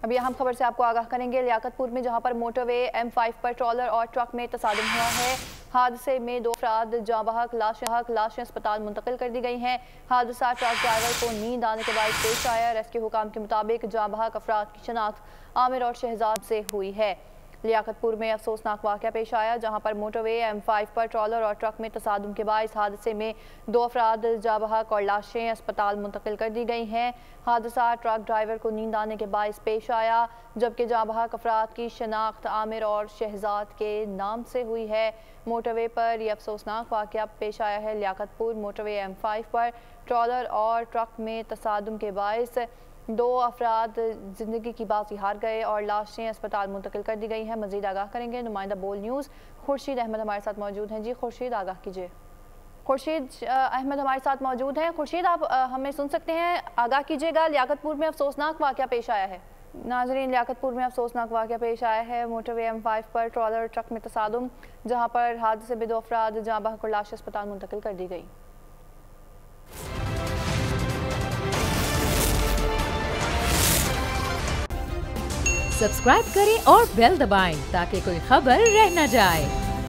अभी अहम खबर से आपको आगाह करेंगे। लियाकतपुर में जहां पर मोटरवे M5 पर ट्रॉलर और ट्रक में तसादुम हुआ है। हादसे में 2 अफराद जाँ बहक, लाशें अस्पताल मुंतकिल कर दी गई हैं। हादसा ट्रक ड्राइवर को नींद आने के बाद पेश आया। रेस्क्यू हुकाम के मुताबिक जाँ बहक अफराद की शनाख्त आमिर और शहजाद से हुई है। लियाकतपुर में अफसोसनाक वाक़या पेश आया, जहां पर मोटरवे M5 पर ट्रॉलर और ट्रक में तसादुम के बाइस हादसे में 2 अफराद जाँ बहक और लाशें अस्पताल मुंतकिल कर दी गई हैं। हादसा ट्रक ड्राइवर को नींद आने के बाइस पेश आया, जबकि जाँ बहक अफराद की शनाख्त आमिर और शहजाद के नाम से हुई है। मोटरवे पर यह अफसोसनाक वाक़या पेश आया है। लियाकतपुर मोटरवे M5 पर ट्रॉलर और ट्रक में तसादुम के बाइस 2 अफराद जिंदगी की बाजी हार गए और लाशें अस्पताल मुंतकिल कर दी गई हैं। मजीद आगाह करेंगे नुमाइंदा बोल न्यूज़ खुर्शीद अहमद हमारे साथ मौजूद हैं। जी खुर्शीद, आगाह कीजिए। खुर्शीद अहमद हमारे साथ मौजूद हैं। खुर्शीद, आप हमें सुन सकते हैं? आगाह कीजिएगा। लियाकतपुर में अफसोसनाक वाक़या पेश आया है। नाजरीन, लियाकतपुर में अफसोसनाक वाक़या पेश आया है। मोटरवे M5 पर ट्रॉलर ट्रक में तसादुम, जहाँ पर हादसे में 2 अफराद जाँ बहक और लाशें अस्पताल मुंतकिल कर दी गई। सब्सक्राइब करें और बेल दबाएं ताकि कोई खबर रह न जाए।